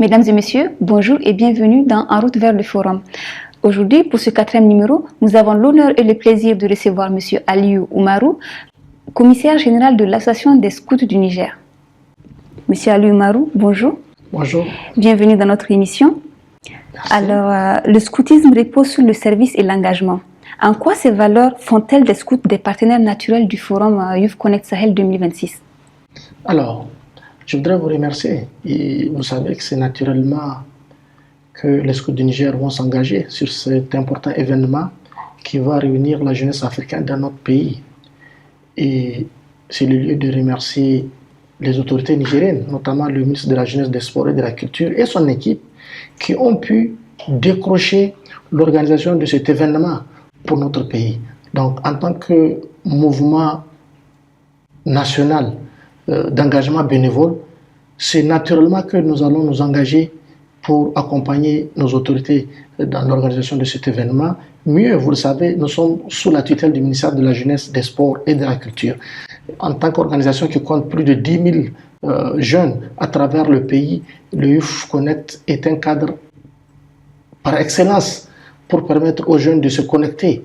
Mesdames et messieurs, bonjour et bienvenue dans En route vers le forum. Aujourd'hui, pour ce 4e numéro, nous avons l'honneur et le plaisir de recevoir M. Aliou Oumarou, commissaire général de l'Association des scouts du Niger. M. Aliou Oumarou, bonjour. Bonjour. Bienvenue dans notre émission. Merci. Alors, le scoutisme repose sur le service et l'engagement. En quoi ces valeurs font-elles des scouts des partenaires naturels du forum Youth Connect Sahel 2026? Alors, je voudrais vous remercier. Et vous savez que c'est naturellement que les scouts du Niger vont s'engager sur cet important événement qui va réunir la jeunesse africaine dans notre pays. Et c'est le lieu de remercier les autorités nigériennes, notamment le ministre de la Jeunesse, des Sports et de la Culture et son équipe, qui ont pu décrocher l'organisation de cet événement pour notre pays. Donc, en tant que mouvement national d'engagement bénévole, c'est naturellement que nous allons nous engager pour accompagner nos autorités dans l'organisation de cet événement. Mieux, vous le savez, nous sommes sous la tutelle du ministère de la Jeunesse, des Sports et de la Culture. En tant qu'organisation qui compte plus de 10 000 jeunes à travers le pays, le Youth Connect est un cadre par excellence pour permettre aux jeunes de se connecter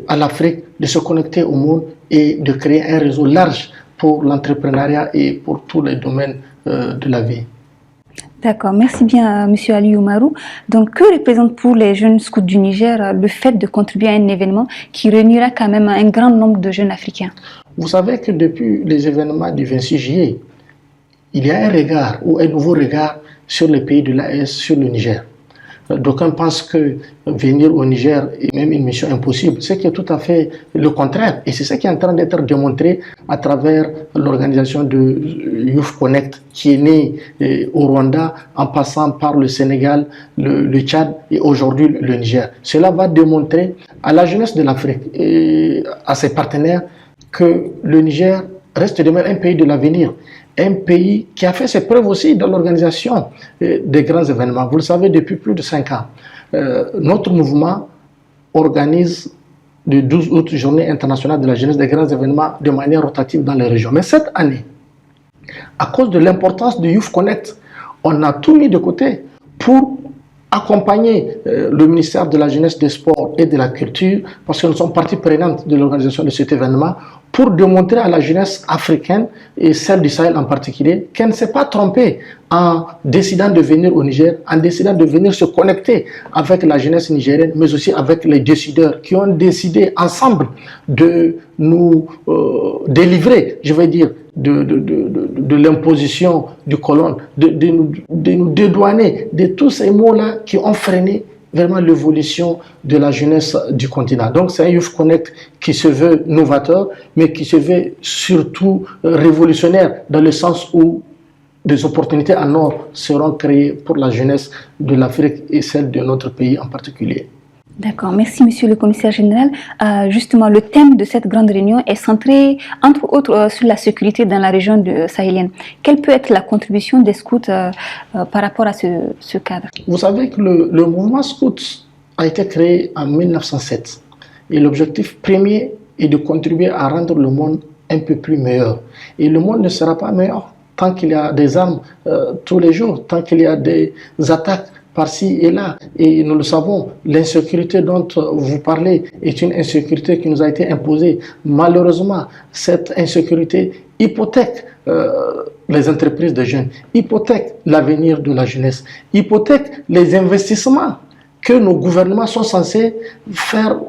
à l'Afrique, de se connecter au monde et de créer un réseau large pour l'entrepreneuriat et pour tous les domaines de la vie. D'accord, merci bien M. Aliou Oumarou. Donc, que représente pour les jeunes scouts du Niger le fait de contribuer à un événement qui réunira quand même un grand nombre de jeunes africains? Vous savez que depuis les événements du 26 juillet, il y a un regard ou un nouveau regard sur les pays de l'AES, sur le Niger. D'aucuns pensent que venir au Niger est même une mission impossible, ce qui est tout à fait le contraire. Et c'est ce qui est en train d'être démontré à travers l'organisation de Youth Connect qui est née au Rwanda en passant par le Sénégal, le Tchad et aujourd'hui le Niger. Cela va démontrer à la jeunesse de l'Afrique et à ses partenaires que le Niger reste demain un pays de l'avenir. Un pays qui a fait ses preuves aussi dans l'organisation des grands événements. Vous le savez, depuis plus de 5 ans, notre mouvement organise le 12 août, journée internationale de la jeunesse, des grands événements de manière rotative dans les régions. Mais cette année, à cause de l'importance du Youth Connect, on a tout mis de côté pour accompagner le ministère de la Jeunesse, des Sports et de la Culture, parce que nous sommes partie prenante de l'organisation de cet événement, pour démontrer à la jeunesse africaine et celle du Sahel en particulier qu'elle ne s'est pas trompée en décidant de venir au Niger, en décidant de venir se connecter avec la jeunesse nigérienne, mais aussi avec les décideurs qui ont décidé ensemble de nous délivrer, je vais dire, de l'imposition du colon, de nous dédouaner de tous ces mots-là qui ont freiné vraiment l'évolution de la jeunesse du continent. Donc c'est un Youth Connect qui se veut novateur, mais qui se veut surtout révolutionnaire dans le sens où des opportunités en or seront créées pour la jeunesse de l'Afrique et celle de notre pays en particulier. D'accord, merci Monsieur le Commissaire général. Justement, le thème de cette grande réunion est centré, entre autres, sur la sécurité dans la région sahélienne. Quelle peut être la contribution des scouts par rapport à ce cadre? Vous savez que le mouvement scout a été créé en 1907 et l'objectif premier est de contribuer à rendre le monde un peu plus meilleur. Et le monde ne sera pas meilleur tant qu'il y a des armes tous les jours, tant qu'il y a des attaques par-ci et là. Et nous le savons, l'insécurité dont vous parlez est une insécurité qui nous a été imposée. Malheureusement, cette insécurité hypothèque les entreprises de jeunes, hypothèque l'avenir de la jeunesse, hypothèque les investissements que nos gouvernements sont censés faire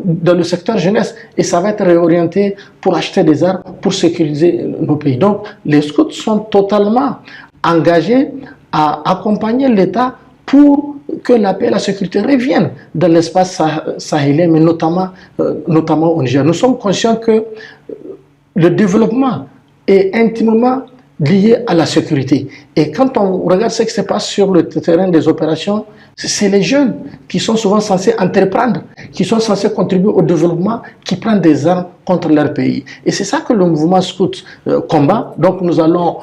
dans le secteur jeunesse. Et ça va être réorienté pour acheter des armes, pour sécuriser nos pays. Donc, les scouts sont totalement engagés à accompagner l'État pour que la paix et la sécurité reviennent dans l'espace sahélien, mais notamment au Niger. Nous sommes conscients que le développement est intimement lié à la sécurité. Et quand on regarde ce qui se passe sur le terrain des opérations, c'est les jeunes qui sont souvent censés entreprendre, qui sont censés contribuer au développement, qui prennent des armes contre leur pays. Et c'est ça que le mouvement scout combat. Donc nous allons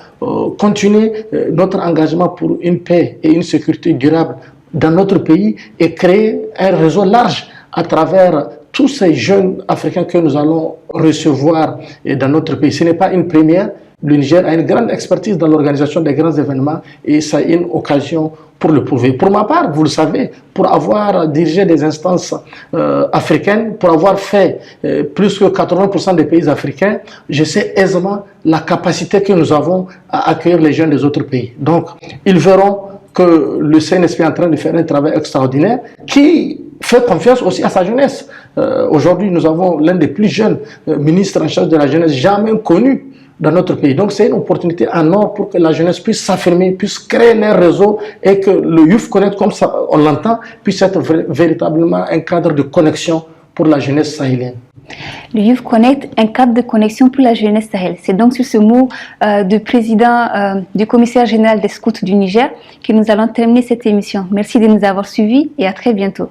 continuer notre engagement pour une paix et une sécurité durable dans notre pays et créer un réseau large à travers tous ces jeunes africains que nous allons recevoir dans notre pays. Ce n'est pas une première, Le Niger a une grande expertise dans l'organisation des grands événements et ça est une occasion pour le prouver. Pour ma part, vous le savez, pour avoir dirigé des instances africaines, pour avoir fait plus que 80% des pays africains, je sais aisément la capacité que nous avons à accueillir les jeunes des autres pays. Donc, ils verront que le CNSP est en train de faire un travail extraordinaire qui fait confiance aussi à sa jeunesse. Aujourd'hui, nous avons l'un des plus jeunes ministres en charge de la jeunesse jamais connu dans notre pays. Donc c'est une opportunité en or pour que la jeunesse puisse s'affirmer, puisse créer un réseau et que le Youth Connect, comme ça on l'entend, puisse être véritablement un cadre de connexion pour la jeunesse sahélienne. Le Youth Connect, un cadre de connexion pour la jeunesse sahel. C'est donc sur ce mot du président du commissaire général des scouts du Niger que nous allons terminer cette émission. Merci de nous avoir suivis et à très bientôt.